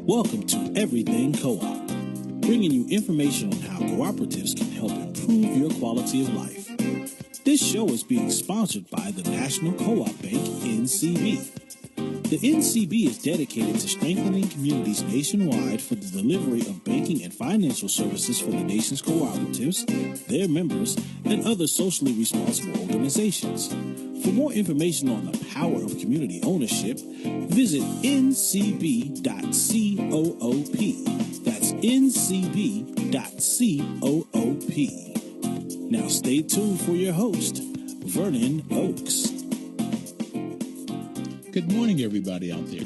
Welcome to Everything Co-op, bringing you information on how cooperatives can help improve your quality of life. This show is being sponsored by the National Co-op Bank, NCB. The NCB is dedicated to strengthening communities nationwide for the delivery of banking and financial services for the nation's cooperatives, their members, and other socially responsible organizations. For more information on the power of community ownership, visit ncb.coop. That's ncb.coop. Now stay tuned for your host, Vernon Oakes. Good morning, everybody out there.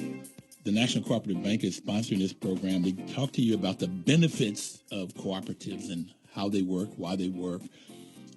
The National Cooperative Bank is sponsoring this program. We talk to you about the benefits of cooperatives and how they work, why they work,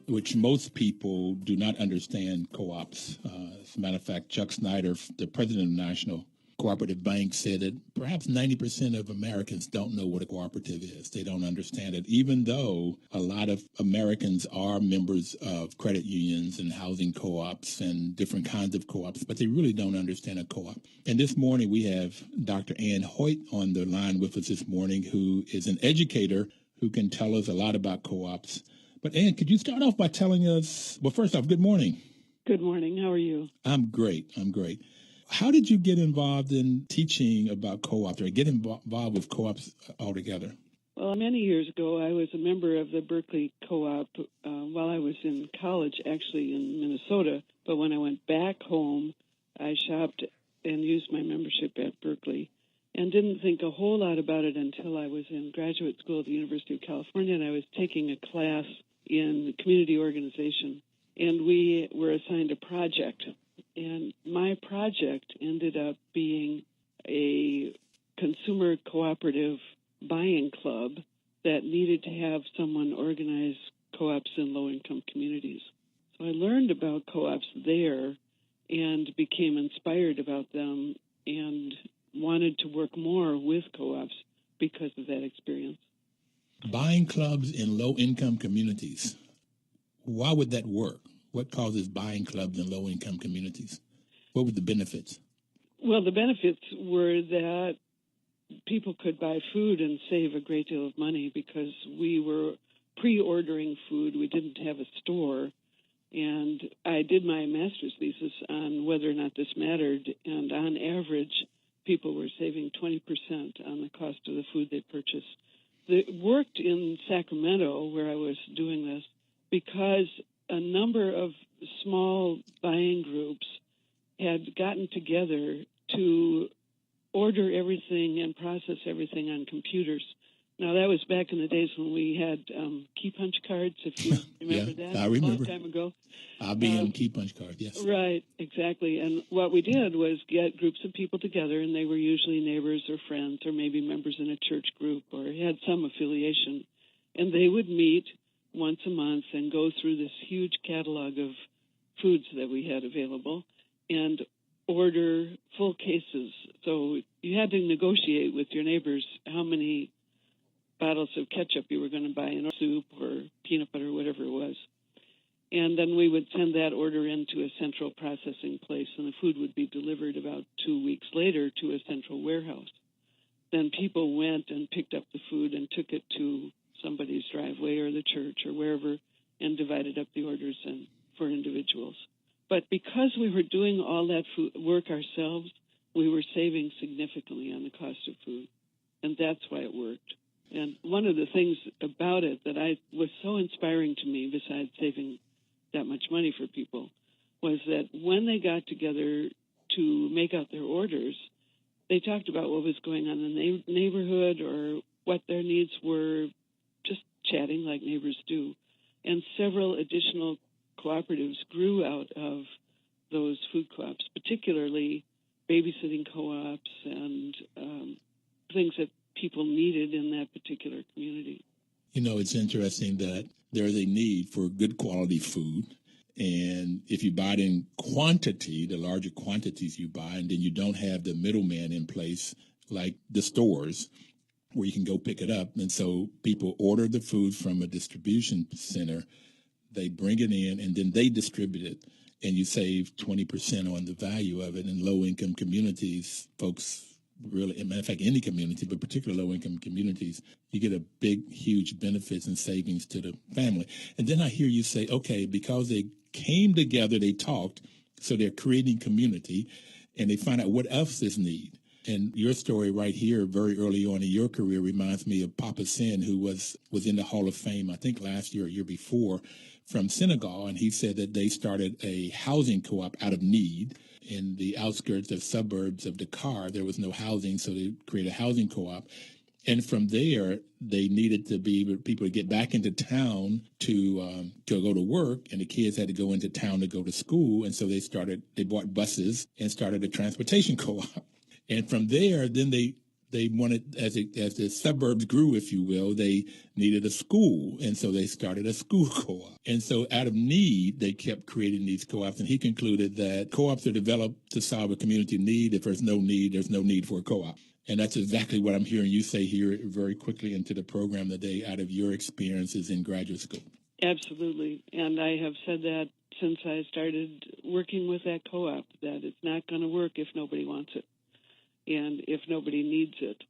which most people do not understand co-ops. As a matter of fact, Chuck Snyder, the president of the National Cooperative Bank, said that perhaps 90% of Americans don't know what a cooperative is. They don't understand it, even though a lot of Americans are members of credit unions and housing co-ops and different kinds of co-ops, but they really don't understand a co-op. And this morning we have Dr. Hoyt on the line with us this morning, who is an educator who can tell us a lot about co-ops. But Ann, could you start off by telling us, well, first off, good morning. Good morning. How are you? I'm great. How did you get involved in teaching about co-ops or get involved with co-ops altogether? Well, many years ago, I was a member of the Berkeley Co-op while I was in college, actually in Minnesota. But when I went back home, I shopped and used my membership at Berkeley and didn't think a whole lot about it until I was in graduate school at the University of California, and I was taking a class in community organization, and we were assigned a project. And my project ended up being a consumer cooperative buying club that needed to have someone organize co-ops in low-income communities. So I learned about co-ops there and became inspired about them and wanted to work more with co-ops because of that experience. Buying clubs in low-income communities. Why would that work? What causes buying clubs in low-income communities? What were the benefits? Well, the benefits were that people could buy food and save a great deal of money because we were pre-ordering food. We didn't have a store. And I did my master's thesis on whether or not this mattered. And on average, people were saving 20% on the cost of the food they purchased. It worked in Sacramento, where I was doing this, because a number of small buying groups had gotten together to order everything and process everything on computers. Now, that was back in the days when we had key punch cards, if you remember that. I remember. A long time ago. IBM key punch card, yes. Right, exactly. And what we did was get groups of people together, and they were usually neighbors or friends or maybe members in a church group or had some affiliation. And they would meet once a month and go through this huge catalog of foods that we had available and order full cases. So you had to negotiate with your neighbors how many bottles of ketchup you were going to buy in soup or peanut butter, whatever it was. And then we would send that order into a central processing place, and the food would be delivered about 2 weeks later to a central warehouse. Then people went and picked up the food and took it to somebody's driveway or the church or wherever and divided up the orders for individuals. But because we were doing all that food work ourselves, we were saving significantly on the cost of food, and that's why it worked. And one of the things about it that was so inspiring to me, besides saving that much money for people, was that when they got together to make out their orders, they talked about what was going on in the neighborhood or what their needs were, just chatting like neighbors do. And several additional cooperatives grew out of those food co-ops, particularly babysitting co-ops and things that people needed in that particular community. You know, it's interesting that there is a need for good quality food. And if you buy it in quantity, the larger quantities you buy, and then you don't have the middleman in place like the stores where you can go pick it up. And so people order the food from a distribution center, they bring it in, and then they distribute it. And you save 20% on the value of it. In low-income communities, folks really, as a matter of fact, any community, but particularly low-income communities, you get a big, huge benefits and savings to the family. And then I hear you say, okay, because they came together, they talked, so they're creating community, and they find out what else is need. And your story right here, very early on in your career, reminds me of Papa Sin, who was in the Hall of Fame, I think last year or year before, from Senegal. And he said that they started a housing co-op out of need in the outskirts of suburbs of Dakar. There was no housing, so they created a housing co-op. And from there, they needed to be people to get back into town to go to work, and the kids had to go into town to go to school. And so they bought buses and started a transportation co-op. And from there, then they wanted, as the suburbs grew, if you will, they needed a school. And so they started a school co-op. And so out of need, they kept creating these co-ops. And he concluded that co-ops are developed to solve a community need. If there's no need for a co-op. And that's exactly what I'm hearing you say here very quickly into the program today out of your experiences in graduate school. Absolutely. And I have said that since I started working with that co-op, that it's not going to work if nobody wants it and if nobody needs it.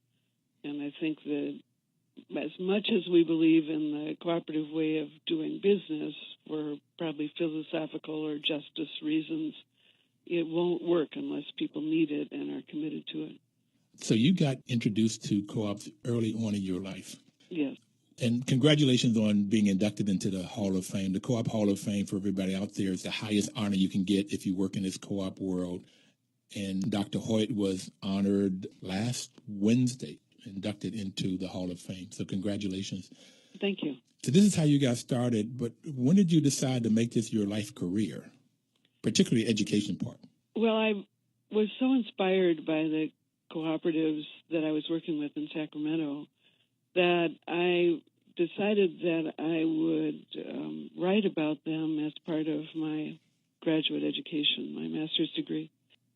And I think that as much as we believe in the cooperative way of doing business for probably philosophical or justice reasons, it won't work unless people need it and are committed to it. So you got introduced to co-ops early on in your life. Yes. And congratulations on being inducted into the Hall of Fame. The Co-op Hall of Fame, for everybody out there, is the highest honor you can get if you work in this co-op world. And Dr. Hoyt was honored last Wednesday, inducted into the Hall of Fame. So congratulations. Thank you. So this is how you got started, but when did you decide to make this your life career, particularly education part? Well, I was so inspired by the cooperatives that I was working with in Sacramento that I decided that I would write about them as part of my graduate education, my master's degree.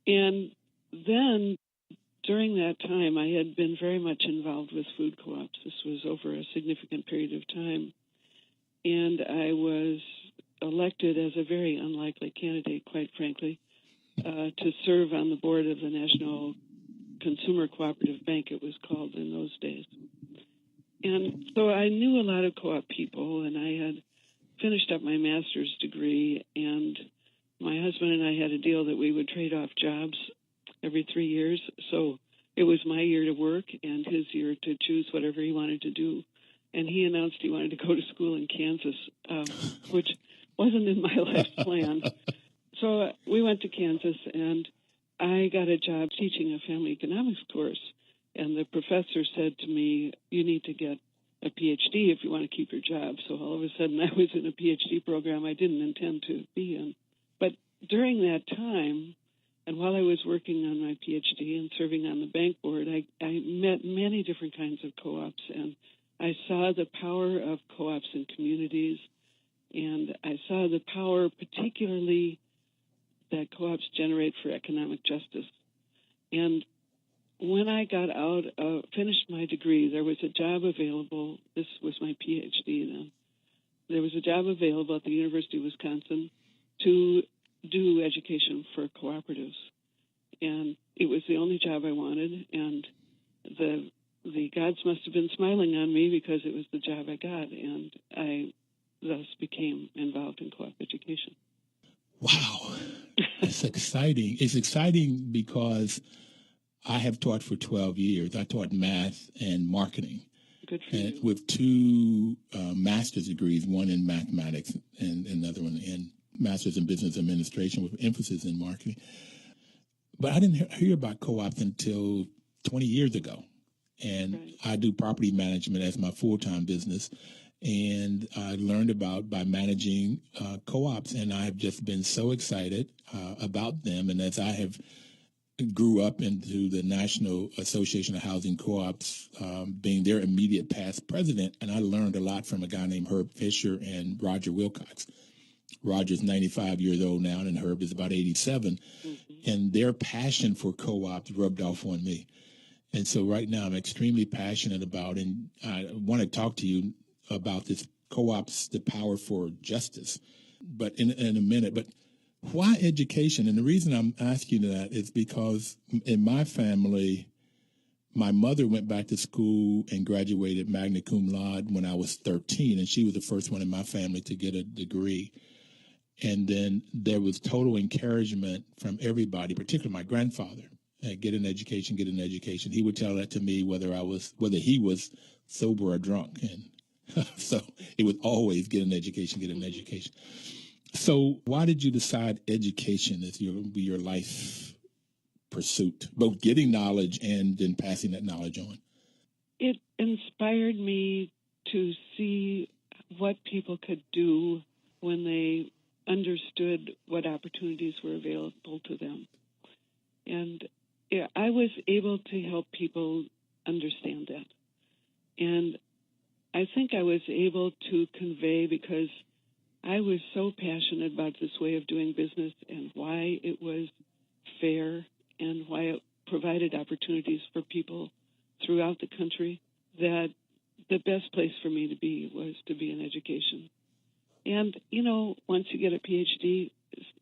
And then during that time, I had been very much involved with food co-ops. This was over a significant period of time. And I was elected as a very unlikely candidate, quite frankly, to serve on the board of the National Consumer Cooperative Bank, it was called in those days. And so I knew a lot of co-op people, and I had finished up my master's degree, and my husband and I had a deal that we would trade off jobs every 3 years. So it was my year to work and his year to choose whatever he wanted to do. And he announced he wanted to go to school in Kansas, which wasn't in my life's plan. So we went to Kansas, and I got a job teaching a family economics course. And the professor said to me, you need to get a PhD if you want to keep your job. So all of a sudden I was in a PhD program I didn't intend to be in. But during that time, and while I was working on my PhD and serving on the bank board, I met many different kinds of co-ops, and I saw the power of co-ops in communities, and I saw the power particularly that co-ops generate for economic justice. And when I got out, finished my degree, there was a job available. This was my PhD then. There was a job available at the University of Wisconsin to do education for cooperatives. And it was the only job I wanted, and the gods must have been smiling on me because it was the job I got, and I thus became involved in co-op education. Wow. That's exciting. It's exciting because I have taught for 12 years. I taught math and marketing. Good for you. With two master's degrees, one in mathematics and another one in master's in business administration with emphasis in marketing. But I didn't hear about co-ops until 20 years ago. And Right. I do property management as my full-time business. And I learned by managing co-ops. And I've just been so excited about them. And as I have grew up into the National Association of Housing Co-ops, being their immediate past president, and I learned a lot from a guy named Herb Fisher and Roger Wilcox. Roger's 95 years old now, and Herb is about 87. Mm-hmm. And their passion for co-ops rubbed off on me. And so right now I'm extremely passionate about, and I want to talk to you about this co-ops, the power for justice, but in a minute. But why education? And the reason I'm asking that is because in my family, My mother went back to school and graduated magna cum laude when I was 13, and she was the first one in my family to get a degree. And then there was total encouragement from everybody, particularly my grandfather. Get an education, get an education. He would tell that to me whether he was sober or drunk. And so it was always get an education, get an education. So why did you decide education as your life pursuit, both getting knowledge and then passing that knowledge on? It inspired me to see what people could do when they understood what opportunities were available to them. And I was able to help people understand that. And I think I was able to convey, because I was so passionate about this way of doing business and why it was fair and why it provided opportunities for people throughout the country, that the best place for me to be was to be in education. And, once you get a PhD,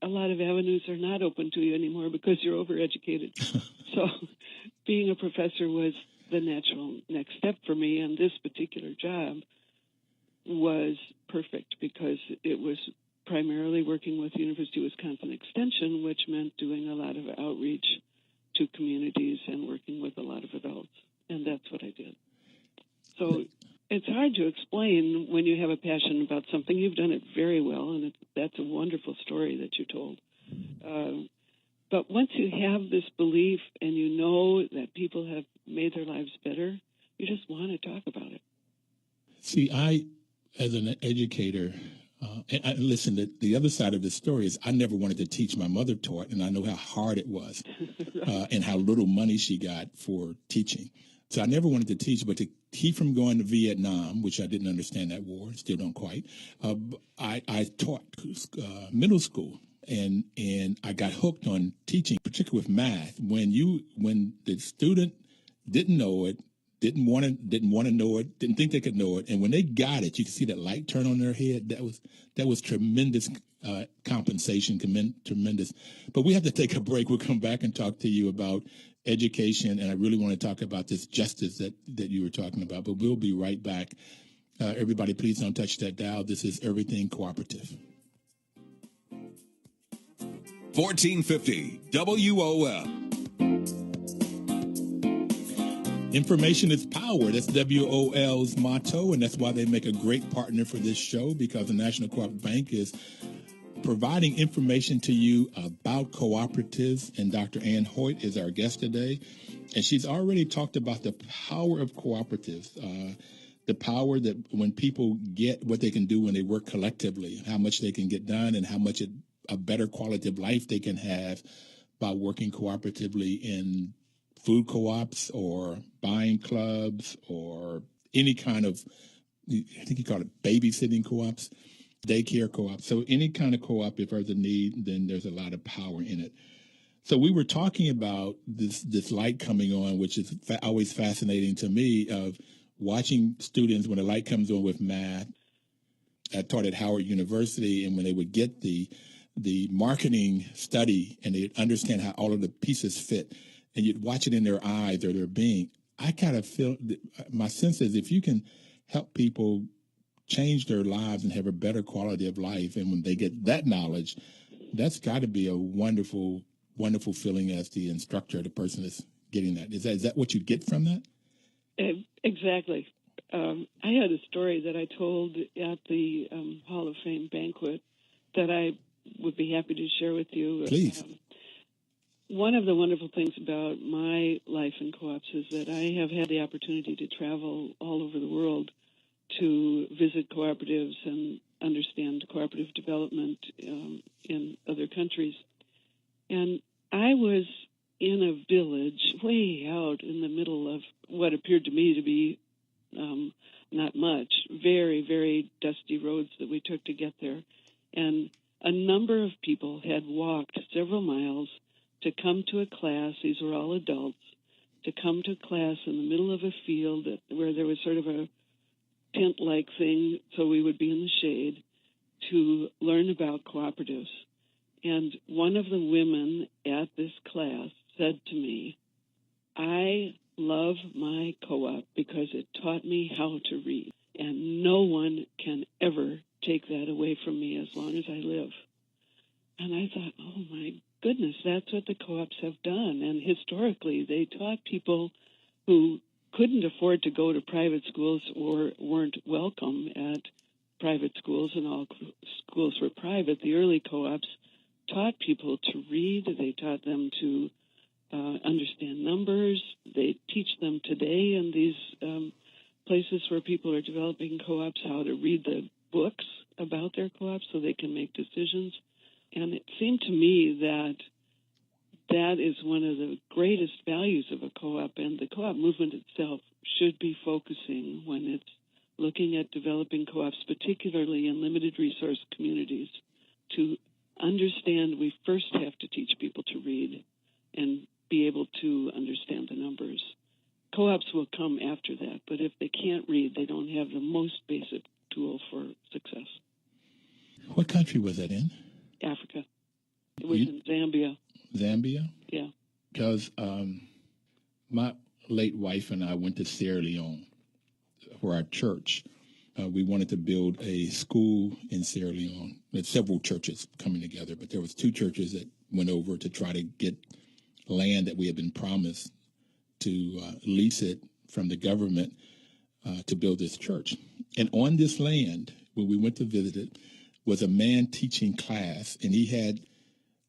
a lot of avenues are not open to you anymore because you're overeducated. So being a professor was the natural next step for me, and this particular job was perfect because it was primarily working with University of Wisconsin Extension, which meant doing a lot of outreach to communities and working with a lot of adults, and that's what I did. So it's hard to explain when you have a passion about something. You've done it very well, and that's a wonderful story that you told. But once you have this belief and you know that people have made their lives better, you just want to talk about it. See, I, as an educator, and listen, the other side of the story is I never wanted to teach. My mother taught, and I know how hard it was and how little money she got for teaching. So I never wanted to teach, but to keep from going to Vietnam, which I didn't understand that war, still don't quite, I taught middle school. And I got hooked on teaching, particularly with math. When the student didn't know it, didn't want to know it, didn't think they could know it, and when they got it, you could see that light turn on their head. That was tremendous compensation, tremendous. But we have to take a break. We'll come back and talk to you about education, and I really want to talk about this justice that you were talking about. But we'll be right back. Everybody, please don't touch that dial. This is Everything Cooperative. 1450 WOL. Information is power. That's WOL's motto, and that's why they make a great partner for this show, because the National Cooperative Bank is providing information to you about cooperatives, and Dr. Ann Hoyt is our guest today, and she's already talked about the power of cooperatives, the power that when people get what they can do when they work collectively, how much they can get done, and how much a better quality of life they can have by working cooperatively in food co-ops or buying clubs or any kind of, I think you call it babysitting co-ops, daycare co-ops. So any kind of co-op, if there's a need, then there's a lot of power in it. So we were talking about this light coming on, which is always fascinating to me, of watching students when the light comes on with math. I taught at Howard University, and when they would get the marketing study and they'd understand how all of the pieces fit, and you'd watch it in their eyes or their being, I kind of feel, my sense is if you can help people change their lives and have a better quality of life, and when they get that knowledge, that's got to be a wonderful, wonderful feeling as the instructor, the person that's getting that. Is that what you get from that? Exactly. I had a story that I told at the Hall of Fame banquet that I would be happy to share with you. Please. One of the wonderful things about my life in co-ops is that I have had the opportunity to travel all over the world to visit cooperatives and understand cooperative development in other countries. And I was in a village way out in the middle of what appeared to me to be not much, very, very dusty roads that we took to get there. And a number of people had walked several miles to come to a class. These were all adults, to come to a class in the middle of a field where there was sort of a tent-like thing, so we would be in the shade, to learn about cooperatives. And one of the women at this class said to me, "I love love my co-op because it taught me how to read. And no one can ever take that away from me as long as I live. And I thought, oh my goodness, that's what the co-ops have done. And historically, they taught people who couldn't afford to go to private schools or weren't welcome at private schools, and all schools were private. The early co-ops taught people to read. They taught them to understand numbers. They teach them today in these places where people are developing co-ops how to read the books about their co-ops so they can make decisions. And it seemed to me that that is one of the greatest values of a co-op, and the co-op movement itself should be focusing when it's looking at developing co-ops, particularly in limited resource communities, to understand we first have to teach people to read and be able to understand the numbers. Co-ops will come after that, but if they can't read, they don't have the most basic tool for success. What country was that in? Africa. It was in Zambia. Zambia? Yeah. Because my late wife and I went to Sierra Leone for our church. We wanted to build a school in Sierra Leone. There's several churches coming together, but there was 2 churches that went over to try to get land that we had been promised to lease it from the government to build this church. And on this land, when we went to visit it, was a man teaching class, and he had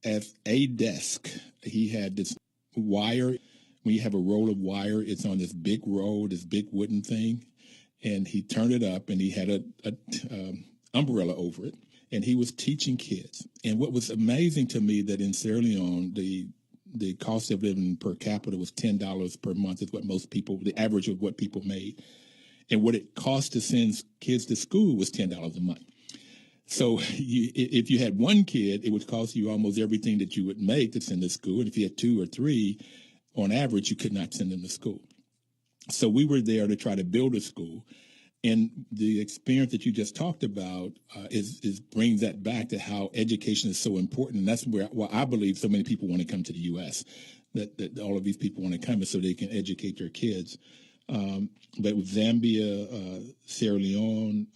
as a desk, he had this wire. When you have a roll of wire, it's on this big roll, this big wooden thing, and he turned it up, and he had a umbrella over it, and he was teaching kids. And what was amazing to me that in Sierra Leone, the cost of living per capita was $10 per month is what most people, the average of what people made. And what it cost to send kids to school was $10 a month. So if you had 1 kid, it would cost you almost everything that you would make to send to school. And if you had 2 or 3, on average, you could not send them to school. So we were there to try to build a school. And the experience that you just talked about is brings that back to how education is so important. And that's where I believe so many people want to come to the U.S., that all of these people want to come so they can educate their kids. But with Zambia, Sierra Leone,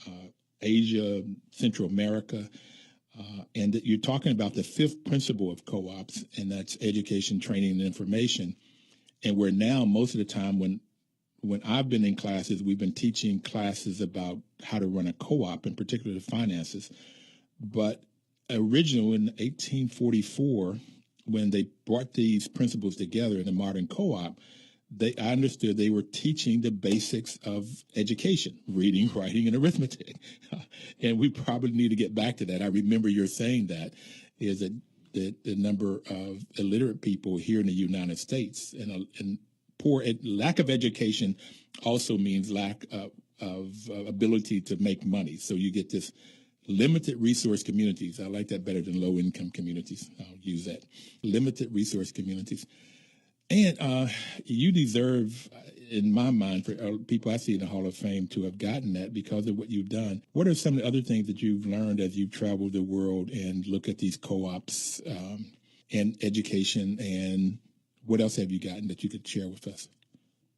Asia, Central America, and that you're talking about the 5th principle of co-ops, and that's education, training, and information. And where now most of the time when I've been in classes, we've been teaching classes about how to run a co-op, in particular the finances. But originally in 1844, when they brought these principles together in the modern co-op, I understood they were teaching the basics of education, reading, writing, and arithmetic. And we probably need to get back to that. I remember you're saying that is that the number of illiterate people here in the United States and lack of education also means lack of ability to make money. So you get this limited resource communities. I like that better than low income communities. I'll use that. Limited resource communities. And you deserve, in my mind, for people I see in the Hall of Fame to have gotten that because of what you've done. What are some of the other things that you've learned as you've traveled the world and look at these co-ops and education, and what else have you gotten that you could share with us?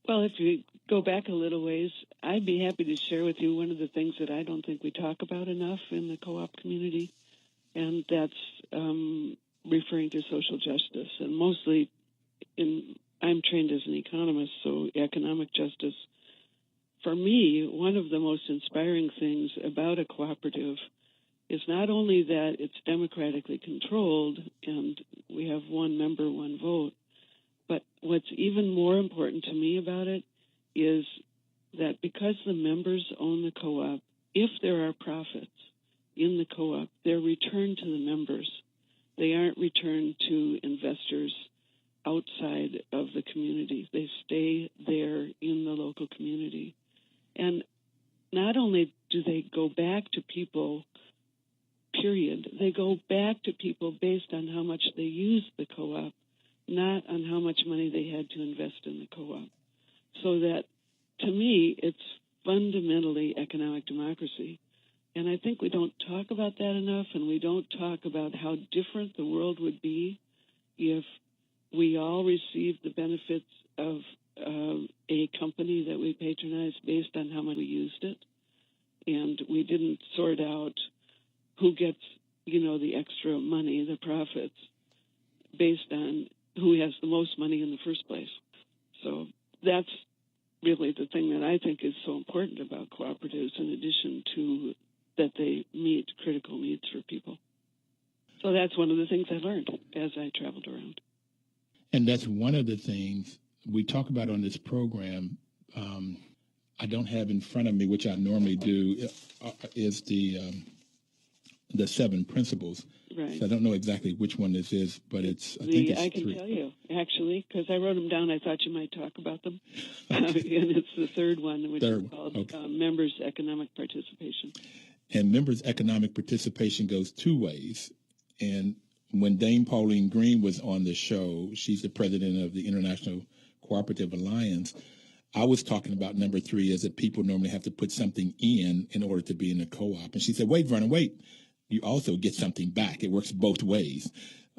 Well, if you go back a little ways, I'd be happy to share with you one of the things that I don't think we talk about enough in the co-op community, and that's referring to social justice. And mostly, I'm trained as an economist, so economic justice. For me, one of the most inspiring things about a cooperative is not only that it's democratically controlled and we have 1 member, 1 vote, but what's even more important to me about it is that because the members own the co-op, if there are profits in the co-op, they're returned to the members. They aren't returned to investors outside of the community. They stay there in the local community. And not only do they go back to people, period, they go back to people based on how much they use the co-op, not on how much money they had to invest in the co-op. So that, to me, it's fundamentally economic democracy. And I think we don't talk about that enough, and we don't talk about how different the world would be if we all received the benefits of a a company that we patronized based on how much we used it. And we didn't sort out who gets, the extra money, the profits, based on who has the most money in the first place. So that's really the thing that I think is so important about cooperatives, in addition to that they meet critical needs for people. So that's one of the things I learned as I traveled around. And that's one of the things we talk about on this program. I don't have in front of me, which I normally do, is the 7 principles. Right. So I don't know exactly which one this is, but I think it's 3. I can tell you, actually, because I wrote them down. I thought you might talk about them. And it's the third one, which is called members' economic participation. And members' economic participation goes 2 ways. And when Dame Pauline Green was on the show, she's the president of the International Cooperative Alliance, I was talking about number 3 is that people normally have to put something in order to be in a co-op. And she said, wait, Vernon, wait. You also get something back. It works both ways.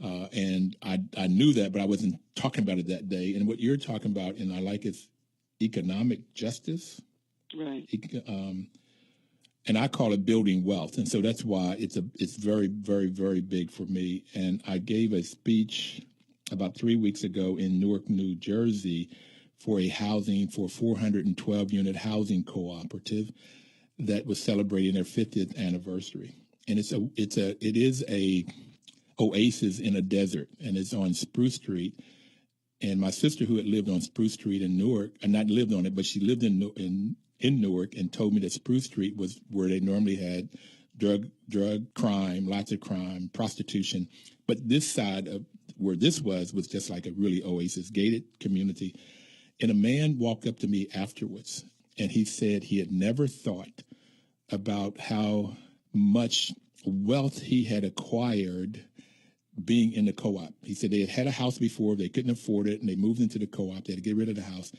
And I knew that, but I wasn't talking about it that day. And what you're talking about, and I like, is economic justice. Right. And I call it building wealth. And so that's why it's very, very, very big for me. And I gave a speech about 3 weeks ago in Newark, New Jersey, for a 412-unit housing cooperative that was celebrating their 50th anniversary. And it is a oasis in a desert, and it's on Spruce Street. And my sister, who had lived on Spruce Street in Newark, not lived on it, but she lived in Newark, and told me that Spruce Street was where they normally had drug crime, lots of crime, prostitution. But this side of where this was just like a really oasis, gated community. And a man walked up to me afterwards, and he said he had never thought about how much wealth he had acquired being in the co-op. He said they had a house before, they couldn't afford it, and they moved into the co-op. They had to get rid of the house.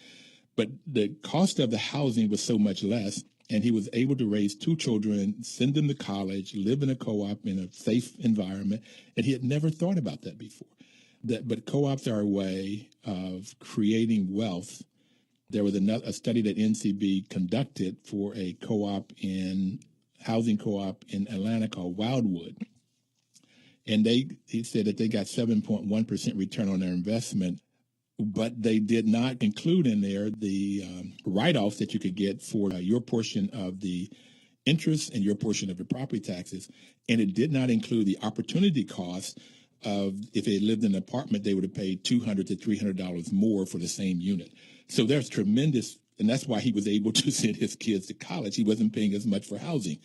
But the cost of the housing was so much less, and he was able to raise 2 children, send them to college, live in a co-op in a safe environment, and he had never thought about that before. But co-ops are a way of creating wealth. There was a study that NCB conducted for a housing co-op in Atlanta called Wildwood. And he said that they got 7.1% return on their investment, but they did not include in there the write-offs that you could get for your portion of the interest and your portion of the property taxes. And it did not include the opportunity cost of, if they had lived in an apartment, they would have paid $200 to $300 more for the same unit. So there's tremendous, and that's why he was able to send his kids to college. He wasn't paying as much for housing.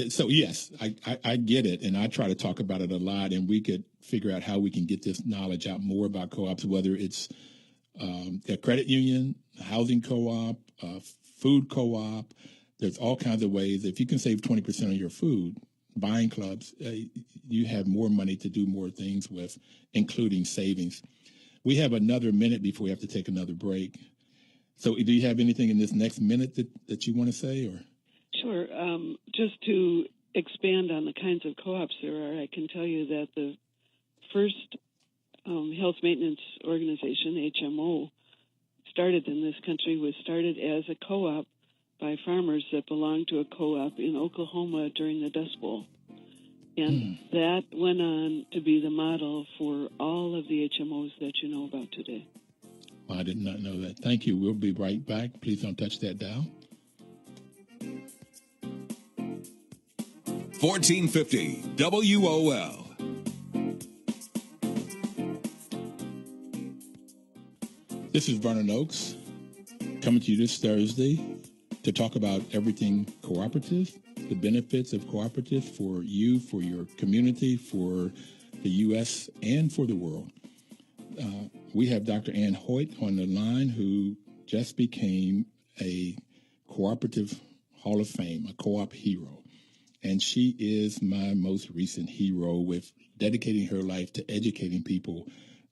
So, yes, I get it, and I try to talk about it a lot, and we could figure out how we can get this knowledge out more about co-ops, whether it's a credit union, a housing co-op, food co-op. There's all kinds of ways. If you can save 20% on your food, buying clubs, you have more money to do more things with, including savings. We have another minute before we have to take another break. So do you have anything in this next minute that you want to say? Or? Sure. Just to expand on the kinds of co-ops there are, I can tell you that the first health maintenance organization, HMO, started in this country was started as a co-op by farmers that belonged to a co-op in Oklahoma during the Dust Bowl. And that went on to be the model for all of the HMOs that you know about today. Well, I did not know that. Thank you. We'll be right back. Please don't touch that dial. 1450 WOL. This is Vernon Oakes coming to you this Thursday to talk about everything cooperative, the benefits of cooperatives for you, for your community, for the U.S., and for the world. We have Dr. Ann Hoyt on the line, who just became a Cooperative Hall of Fame, a co-op hero. And she is my most recent hero with dedicating her life to educating people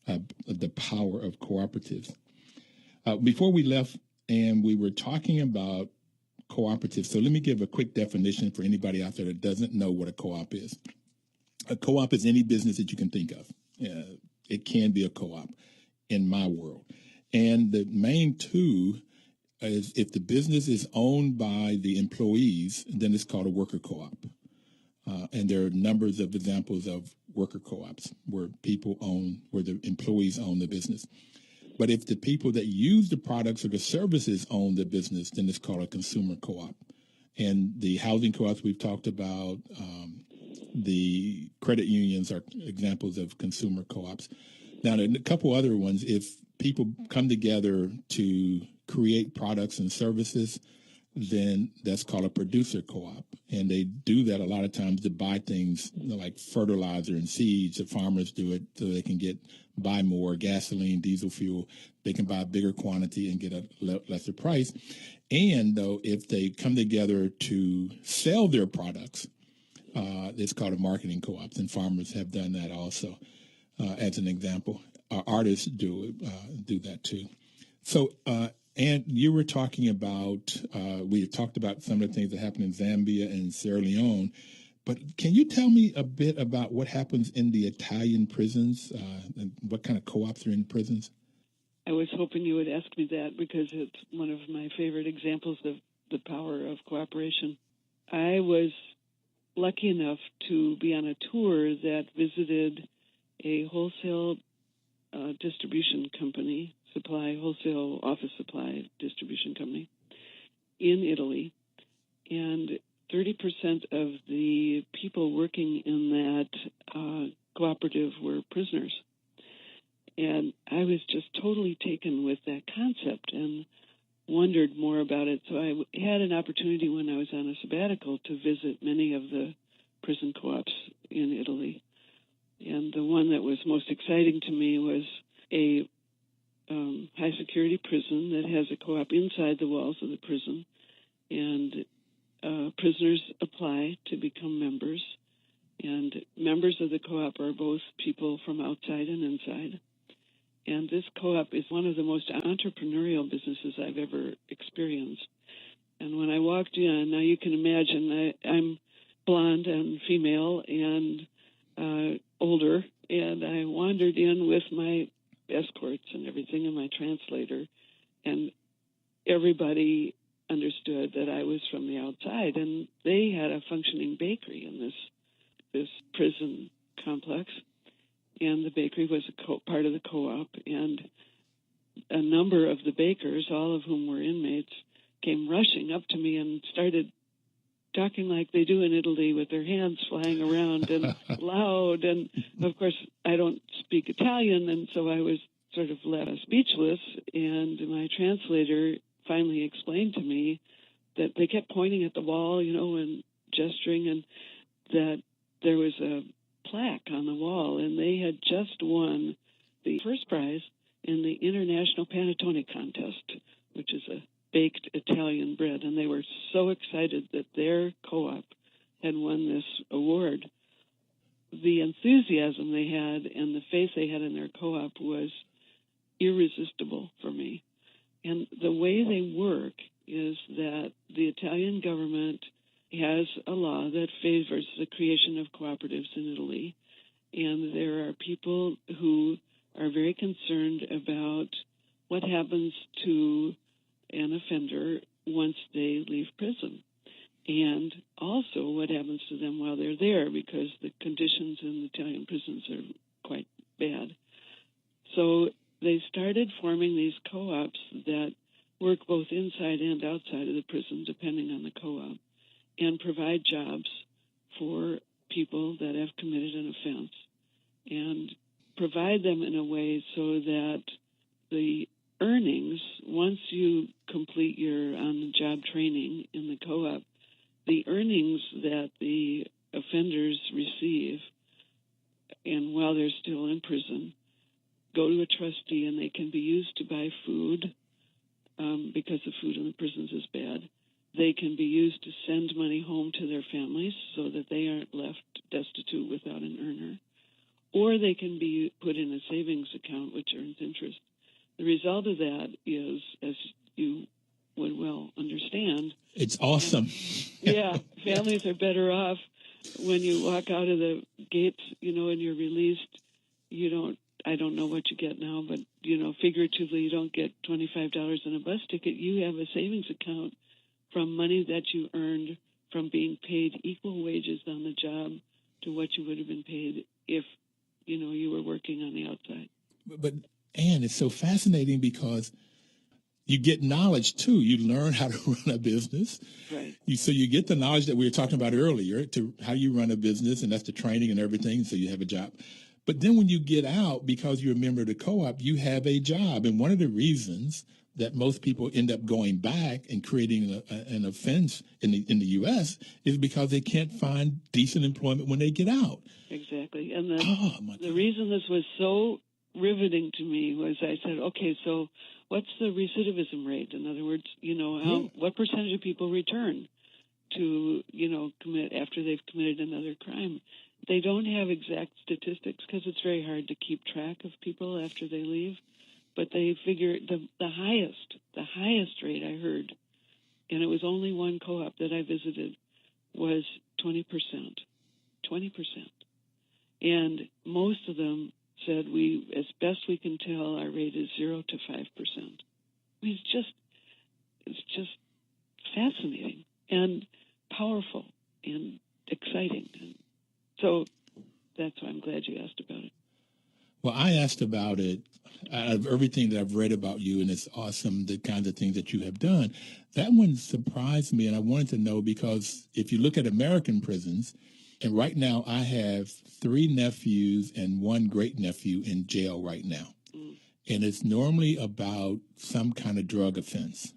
the power of cooperatives. Before we left, and we were talking about cooperatives. So let me give a quick definition for anybody out there that doesn't know what a co-op is. A co-op is any business that you can think of. It can be a co-op in my world. And the main two is if the business is owned by the employees, then it's called a worker co-op. And there are numbers of examples of worker co-ops where where the employees own the business. But if the people that use the products or the services own the business, then it's called a consumer co-op. And the housing co-ops we've talked about, the credit unions are examples of consumer co-ops. Now, a couple other ones, if people come together to create products and services, then that's called a producer co-op. And they do that a lot of times to buy things like fertilizer and seeds. The farmers do it so they can buy more gasoline, diesel fuel. They can buy a bigger quantity and get a lesser price. And though, if they come together to sell their products, it's called a marketing co-op, and farmers have done that also. As an example, artists do that too. So, and you were talking about, we talked about some of the things that happen in Zambia and Sierra Leone, but can you tell me a bit about what happens in the Italian prisons and what kind of co-ops are in prisons? I was hoping you would ask me that because it's one of my favorite examples of the power of cooperation. I was lucky enough to be on a tour that visited a wholesale distribution company, wholesale office supply distribution company in Italy. And 30% of the people working in that cooperative were prisoners. And I was just totally taken with that concept and wondered more about it. So I had an opportunity when I was on a sabbatical to visit many of the prison co-ops in Italy. And the one that was most exciting to me was a high-security prison that has a co-op inside the walls of the prison. And prisoners apply to become members. And members of the co-op are both people from outside and inside. And this co-op is one of the most entrepreneurial businesses I've ever experienced. And when I walked in, now you can imagine I'm blonde and female and older, and I wandered in with my escorts and everything and my translator, and everybody understood that I was from the outside, and they had a functioning bakery in this prison complex, and the bakery was part of the co-op, and a number of the bakers, all of whom were inmates, came rushing up to me and started talking like they do in Italy with their hands flying around and loud. And, of course, I don't speak Italian, and so I was sort of left speechless. And my translator finally explained to me that they kept pointing at the wall, and gesturing, and that there was a plaque on the wall, and they had just won the first prize in the International Panettone Contest, which is a baked Italian bread, and they were so excited that their co-op had won this award. The enthusiasm they had and the faith they had in their co-op was irresistible for me. And the way they work is that the Italian government has a law that favors the creation of cooperatives in Italy, and there are people who are very concerned about what happens to an offender once they leave prison, and also what happens to them while they're there, because the conditions in Italian prisons are quite bad. So they started forming these co-ops that work both inside and outside of the prison, depending on the co-op, and provide jobs for people that have committed an offense, and provide them in a way so that the earnings, once you complete your on-the-job training in the co-op, the earnings that the offenders receive, and while they're still in prison, go to a trustee, and they can be used to buy food, because the food in the prisons is bad. They can be used to send money home to their families so that they aren't left destitute without an earner. Or they can be put in a savings account, which earns interest. The result of that is, as you would well understand, it's awesome. Families are better off when you walk out of the gates, and you're released. You don't I don't know what you get now, but, figuratively, you don't get $25 in a bus ticket. You have a savings account from money that you earned from being paid equal wages on the job to what you would have been paid if, you were working on the outside. But Ann, it's so fascinating because you get knowledge too. You learn how to run a business. Right. So you get the knowledge that we were talking about earlier to how you run a business, and that's the training and everything. So you have a job. But then when you get out, because you're a member of the co-op, you have a job. And one of the reasons that most people end up going back and creating an offense in the U.S. is because they can't find decent employment when they get out. Exactly. And the reason this was so riveting to me was I said, okay, so what's the recidivism rate? In other words, what percentage of people return to, commit after they've committed another crime? They don't have exact statistics because it's very hard to keep track of people after they leave. But they figure the highest rate I heard, and it was only one co-op that I visited, was 20%. 20%. And most of them said as best we can tell, our rate is 0 to 5%. It's just fascinating and powerful and exciting. And so that's why I'm glad you asked about it. Well, I asked about it out of everything that I've read about you, and it's awesome, the kinds of things that you have done. That one surprised me, and I wanted to know because if you look at American prisons, and right now I have 3 nephews and 1 great-nephew in jail right now. And it's normally about some kind of drug offense.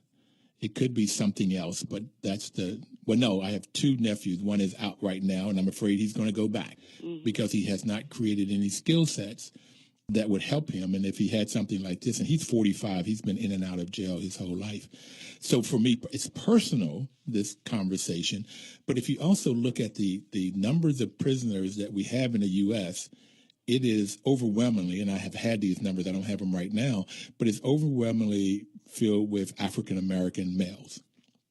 It could be something else, but I have 2 nephews. One is out right now, and I'm afraid he's going to go back because he has not created any skill sets that would help him. And if he had something like this, and he's 45, he's been in and out of jail his whole life. So for me, it's personal, this conversation. But if you also look at the numbers of prisoners that we have in the U.S., it is overwhelmingly, and I have had these numbers, I don't have them right now, but it's overwhelmingly filled with African-American males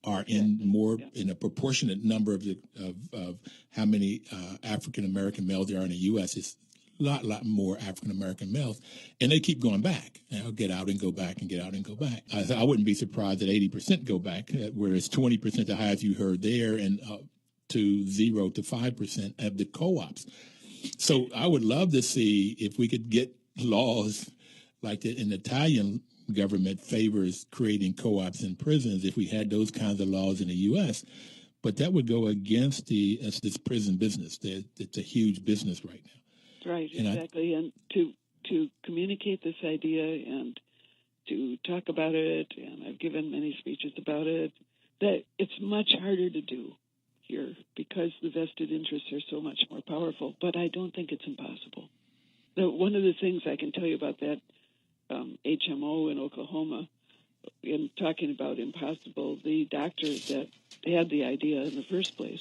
are in a proportionate number of how many African-American males there are in the U.S. It's a lot more African-American males, and they keep going back. Get out and go back and get out and go back. I wouldn't be surprised that 80% go back, whereas 20% the highest you heard there, and to 0 to 5% of the co-ops. So I would love to see if we could get laws like that in the Italian government favors creating co-ops in prisons if we had those kinds of laws in the U.S. But that would go against this prison business. It's a huge business right now. Right, exactly. And to communicate this idea and to talk about it, and I've given many speeches about it, that it's much harder to do here because the vested interests are so much more powerful. But I don't think it's impossible. One of the things I can tell you about that HMO in Oklahoma, in talking about impossible, the doctor that had the idea in the first place,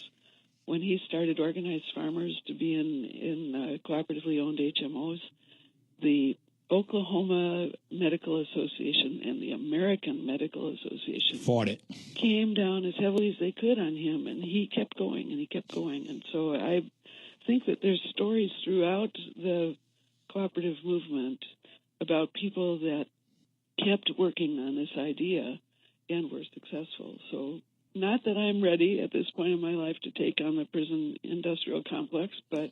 when he started organized farmers to be in cooperatively owned HMOs, the Oklahoma Medical Association and the American Medical Association fought it, came down as heavily as they could on him, and he kept going and he kept going. And so I think that there's stories throughout the cooperative movement about people that kept working on this idea and were successful. So not that I'm ready at this point in my life to take on the prison industrial complex, but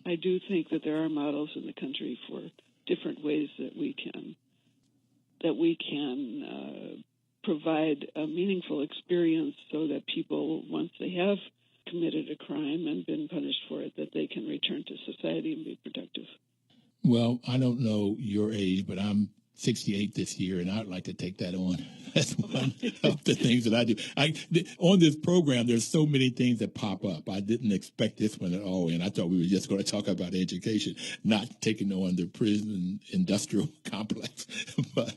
I do think that there are models in the country for different ways that we can provide a meaningful experience so that people, once they have committed a crime and been punished for it, that they can return to society and be productive. Well, I don't know your age, but I'm 68 this year, and I'd like to take that on. That's one of the things that I do. On this program, there's so many things that pop up. I didn't expect this one at all, and I thought we were just going to talk about education, not taking on the prison industrial complex. But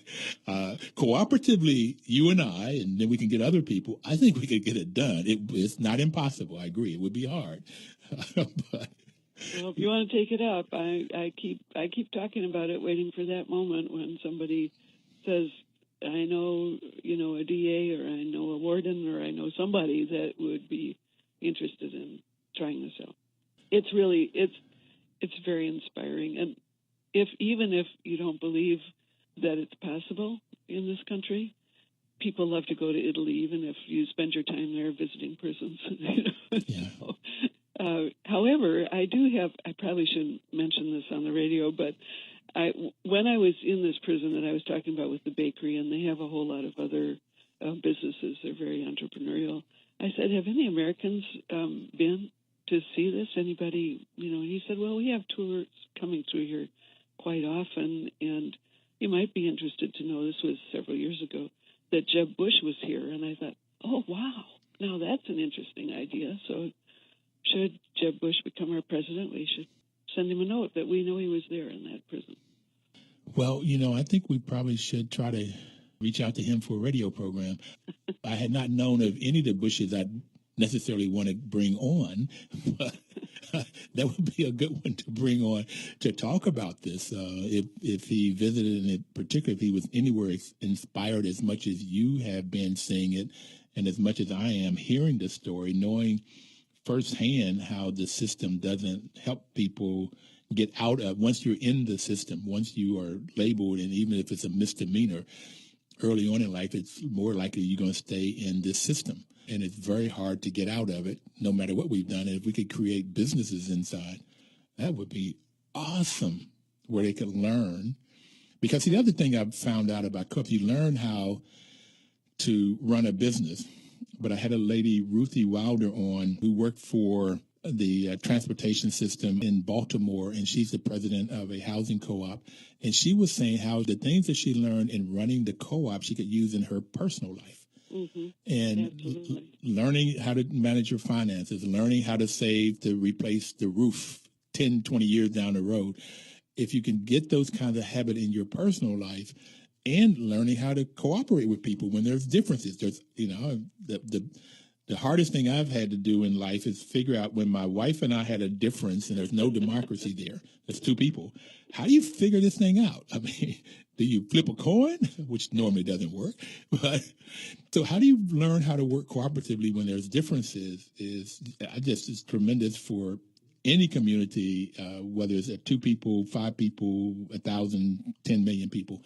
cooperatively, you and I, and then we can get other people, I think we could get it done. It's not impossible. I agree. It would be hard. But well, if you want to take it up, I keep talking about it, waiting for that moment when somebody says, I know, a DA, or I know a warden, or I know somebody that would be interested in trying this out. It's very inspiring. And even if you don't believe that it's possible in this country, people love to go to Italy, even if you spend your time there visiting prisons. Yeah. However, I probably shouldn't mention this on the radio, but when I was in this prison that I was talking about with the bakery, and they have a whole lot of other businesses, they're very entrepreneurial, I said, have any Americans been to see this? Anybody, and he said, well, we have tours coming through here quite often, and you might be interested to know, this was several years ago, that Jeb Bush was here. And I thought, oh, wow, now that's an interesting idea. So should Jeb Bush become our president, we should send him a note that we know he was there in that prison. Well, I think we probably should try to reach out to him for a radio program. I had not known of any of the Bushes I'd necessarily want to bring on, but that would be a good one to bring on to talk about this. If he visited, and particularly if he was anywhere inspired as much as you have been seeing it, and as much as I am hearing the story, knowing firsthand how the system doesn't help people get out of, once you're in the system, once you are labeled, and even if it's a misdemeanor, early on in life, it's more likely you're going to stay in this system. And it's very hard to get out of it, no matter what we've done. And if we could create businesses inside, that would be awesome, where they could learn. Because the other thing I've found out about cooks, you learn how to run a business. But I had a lady, Ruthie Wilder, on, who worked for the transportation system in Baltimore, and she's the president of a housing co-op. And she was saying how the things that she learned in running the co-op she could use in her personal life. Mm-hmm. And learning how to manage your finances, learning how to save to replace the roof 10, 20 years down the road. If you can get those kinds of habits in your personal life, and learning how to cooperate with people when there's differences. There's, the hardest thing I've had to do in life is figure out, when my wife and I had a difference and there's no democracy there, there's two people, how do you figure this thing out? I mean, do you flip a coin, which normally doesn't work? But so how do you learn how to work cooperatively when there's differences it's tremendous for any community, whether it's 2 people, 5 people, 1,000, 10 million people.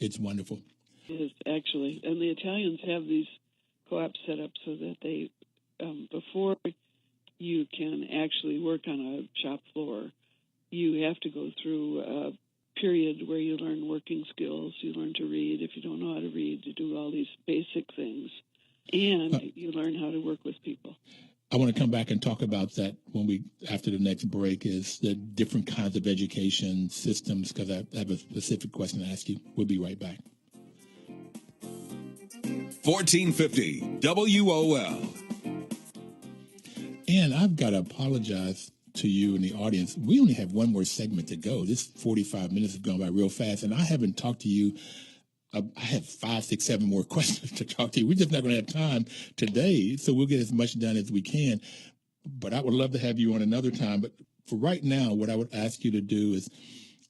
It's wonderful. It is, actually. And the Italians have these co-ops set up so that they, before you can actually work on a shop floor, you have to go through a period where you learn working skills. You learn to read. If you don't know how to read, you do all these basic things. And you learn how to work with people. I want to come back and talk about that after the next break, is the different kinds of education systems, because I have a specific question to ask you. We'll be right back. 1450 WOL. And I've got to apologize to you and the audience. We only have one more segment to go. This 45 minutes have gone by real fast, and I haven't talked to you. I have 5, 6, 7 more questions to talk to you. We're just not going to have time today, so we'll get as much done as we can. But I would love to have you on another time. But for right now, what I would ask you to do is,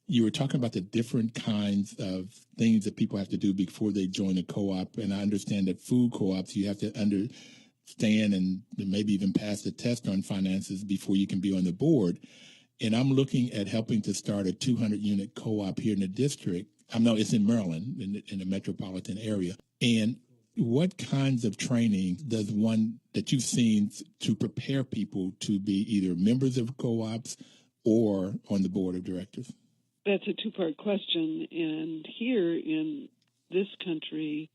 you were talking about the different kinds of things that people have to do before they join a co-op. And I understand that food co-ops, you have to understand and maybe even pass the test on finances before you can be on the board. And I'm looking at helping to start a 200-unit co-op here in the district. I know it's in Maryland, in the metropolitan area. And what kinds of training does one that you've seen to prepare people to be either members of co-ops or on the board of directors? That's a two-part question. And here in this country,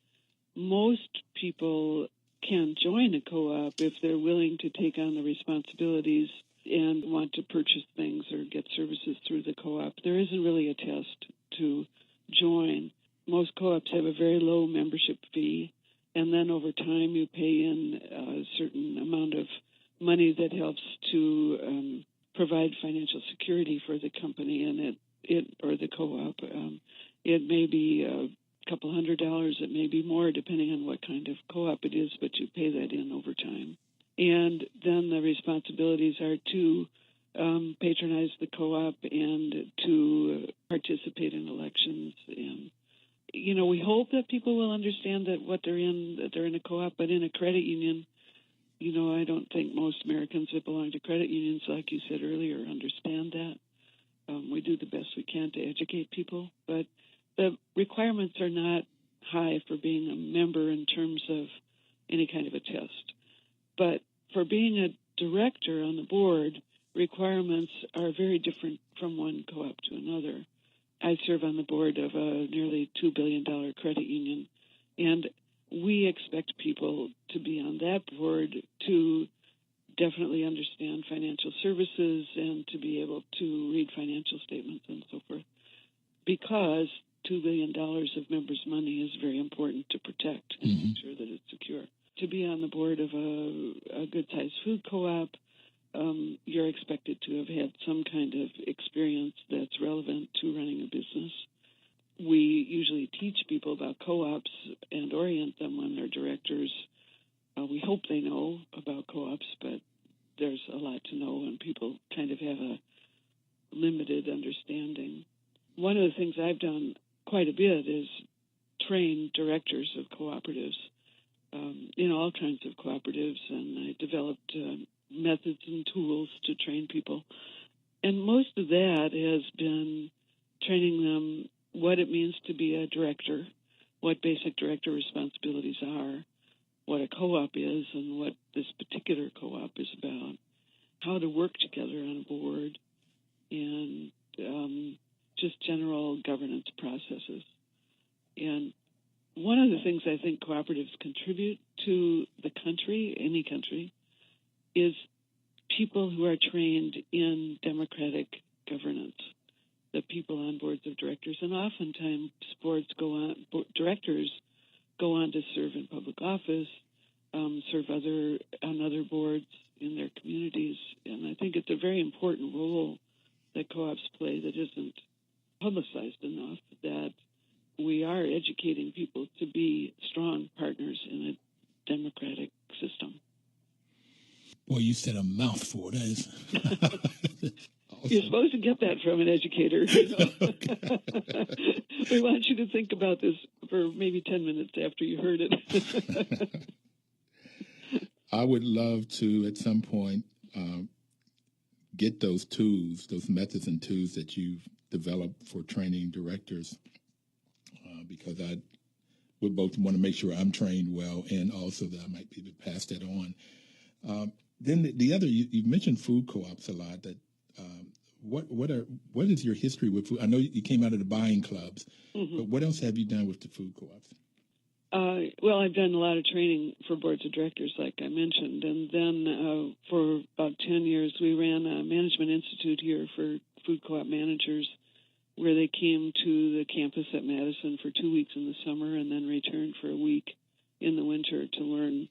most people can join a co-op if they're willing to take on the responsibilities and want to purchase things or get services through the co-op. There isn't really a test to join. Most co-ops have a very low membership fee, and then over time you pay in a certain amount of money that helps to provide financial security for the company and it or the co-op. It may be a couple $100, it may be more depending on what kind of co-op it is, but you pay that in over time. And then the responsibilities are to patronize the co-op and to participate in elections. And, we hope that people will understand that they're in a co-op, but in a credit union, I don't think most Americans that belong to credit unions, like you said earlier, understand that. We do the best we can to educate people, but the requirements are not high for being a member in terms of any kind of a test. But for being a director on the board, requirements are very different from one co-op to another. I serve on the board of a nearly $2 billion credit union, and we expect people to be on that board to definitely understand financial services and to be able to read financial statements and so forth, because $2 billion of members' money is very important to protect and make sure that it's secure. To be on the board of a good-sized food co-op, you're expected to have had some kind of experience that's relevant to running a business. We usually teach people about co-ops and orient them when they're directors. We hope they know about co-ops, but there's a lot to know, and people kind of have a limited understanding. One of the things I've done quite a bit is train directors of cooperatives in all kinds of cooperatives, and I developed methods and tools to train people. And most of that has been training them what it means to be a director, what basic director responsibilities are, what a co-op is and what this particular co-op is about, how to work together on a board, and just general governance processes. And one of the things I think cooperatives contribute to the country, any country, is people who are trained in democratic governance, the people on boards of directors. And oftentimes directors go on to serve in public office, serve on other boards in their communities. And I think it's a very important role that co-ops play that isn't publicized enough, that we are educating people to be strong partners in a democratic system. Boy, you said a mouthful. That is awesome. You're supposed to get that from an educator. You know? We want you to think about this for maybe 10 minutes after you heard it. I would love to, at some point, get those tools, those methods and tools that you've developed for training directors, because I would both want to make sure I'm trained well and also that I might be able to pass that on. Then the other, you mentioned food co-ops a lot. That what is your history with food? I know you came out of the buying clubs, but what else have you done with the food co-ops? Well, I've done a lot of training for boards of directors, like I mentioned, and then for about 10 years we ran a management institute here for food co-op managers, where they came to the campus at Madison for 2 weeks in the summer and then returned for a week in the winter to learn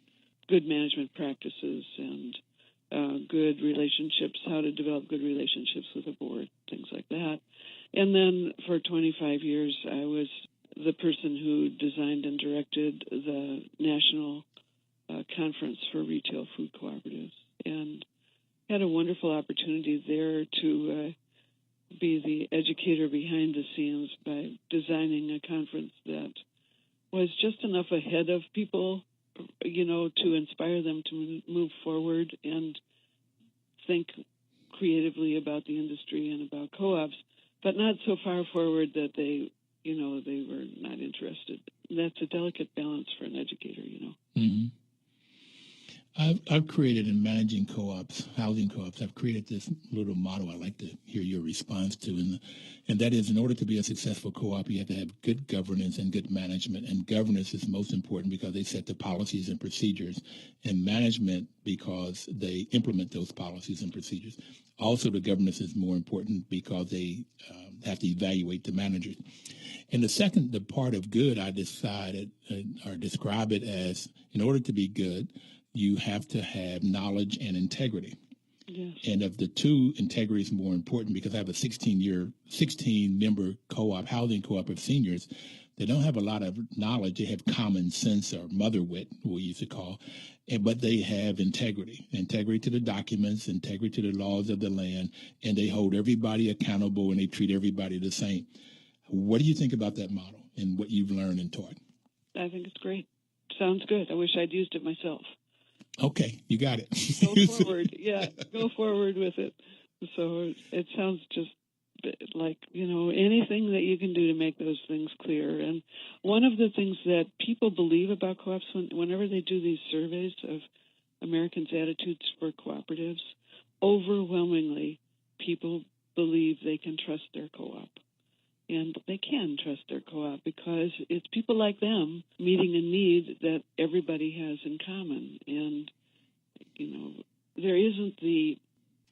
good management practices and good relationships, how to develop good relationships with a board, things like that. And then for 25 years, I was the person who designed and directed the National Conference for Retail Food Cooperatives, and had a wonderful opportunity there to be the educator behind the scenes by designing a conference that was just enough ahead of people, you know, to inspire them to move forward and think creatively about the industry and about co-ops, but not so far forward that they were not interested. That's a delicate balance for an educator, you know. Mm-hmm. I've created in managing co-ops, housing co-ops, I've created this little motto I'd like to hear your response to, and that is, in order to be a successful co-op, you have to have good governance and good management. And governance is most important because they set the policies and procedures, and management because they implement those policies and procedures. Also, the governance is more important because they have to evaluate the managers. And the part of good, I decided or describe it as, in order to be good, you have to have knowledge and integrity. Yes. And of the two, integrity is more important because I have a 16-member co-op, housing co-op of seniors. They don't have a lot of knowledge. They have common sense, or mother wit, we used to call, but they have integrity to the documents, integrity to the laws of the land, and they hold everybody accountable and they treat everybody the same. What do you think about that model and what you've learned and taught? I think it's great. Sounds good. I wish I'd used it myself. Okay, you got it. Go forward. Yeah, go forward with it. So it sounds just like, anything that you can do to make those things clear. And one of the things that people believe about co-ops, whenever they do these surveys of Americans' attitudes for cooperatives, overwhelmingly people believe they can trust their co-op. And they can trust their co-op because it's people like them meeting a need that everybody has in common. And, there isn't the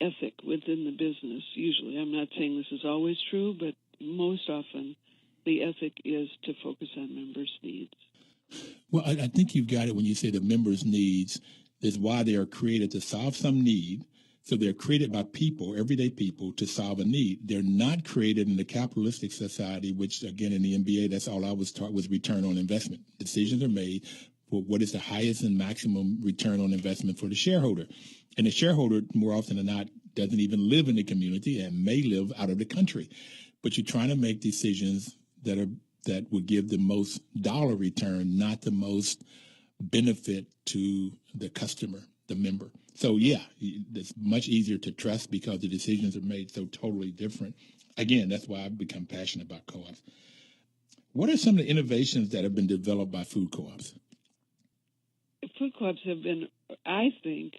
ethic within the business, usually. I'm not saying this is always true, but most often the ethic is to focus on members' needs. Well, I think you've got it when you say the members' needs is why they are created to solve some need. So they're created by people, everyday people, to solve a need. They're not created in the capitalistic society, which, again, in the MBA, that's all I was taught was return on investment. Decisions are made for what is the highest and maximum return on investment for the shareholder. And the shareholder, more often than not, doesn't even live in the community and may live out of the country. But you're trying to make decisions that would give the most dollar return, not the most benefit to the customer, the member. So, yeah, it's much easier to trust because the decisions are made so totally different. Again, that's why I've become passionate about co-ops. What are some of the innovations that have been developed by food co-ops? Food co-ops have been, I think,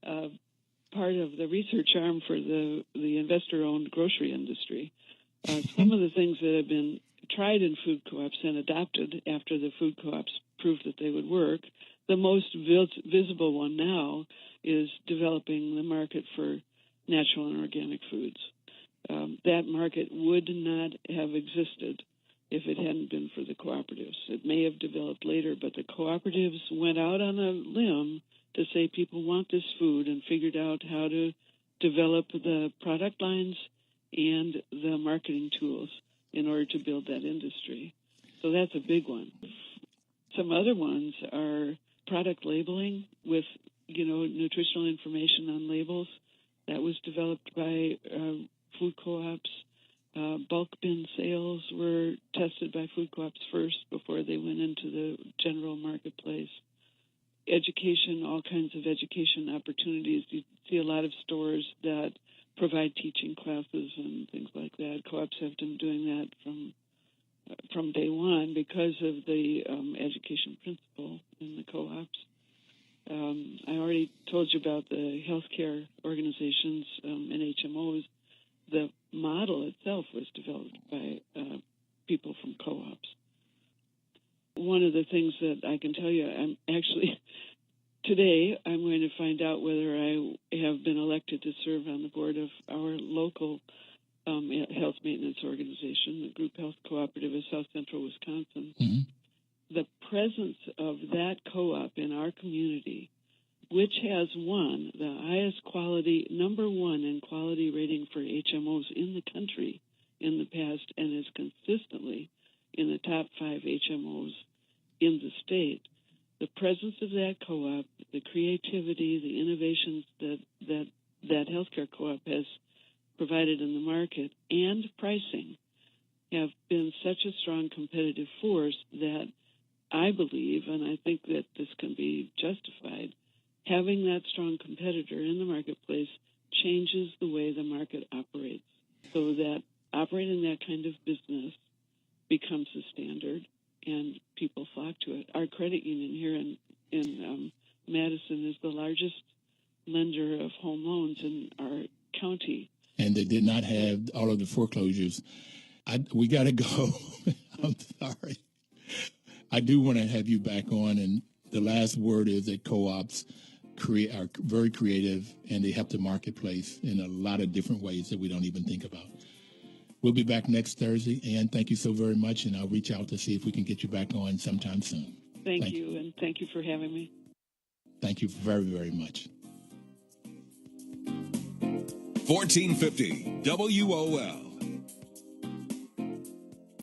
part of the research arm for the investor-owned grocery industry. Some of the things that have been tried in food co-ops and adopted after the food co-ops proved that they would work, the most visible one now is developing the market for natural and organic foods. That market would not have existed if it hadn't been for the cooperatives. It may have developed later, but the cooperatives went out on a limb to say people want this food and figured out how to develop the product lines and the marketing tools in order to build that industry. So that's a big one. Some other ones are product labeling with, nutritional information on labels. That was developed by food co-ops. Bulk bin sales were tested by food co-ops first before they went into the general marketplace. Education, all kinds of education opportunities. You see a lot of stores that provide teaching classes and things like that. Co-ops have been doing that from day one because of the education principle in the co-ops. I already told you about the healthcare organizations and HMOs. The model itself was developed by people from co-ops. One of the things that I can tell you, today I'm going to find out whether I have been elected to serve on the board of our local health maintenance organization, the Group Health Cooperative of South Central Wisconsin. Mm-hmm. The presence of that co-op in our community, which has won the highest quality, number one in quality rating for HMOs in the country in the past, and is consistently in the top 5 HMOs in the state. The presence of that co-op, the creativity, the innovations that healthcare co-op has provided in the market, and pricing have been such a strong competitive force that I believe, and I think that this can be justified, having that strong competitor in the marketplace changes the way the market operates, so that operating that kind of business becomes the standard and people flock to it. Our credit union here in Madison is the largest lender of home loans in our county. And they did not have all of the foreclosures. We got to go. I'm sorry. I do want to have you back on, and the last word is that co-ops are very creative, and they help the marketplace in a lot of different ways that we don't even think about. We'll be back next Thursday, and thank you so very much, and I'll reach out to see if we can get you back on sometime soon. Thank you, and thank you for having me. Thank you very, very much. 1450 WOL.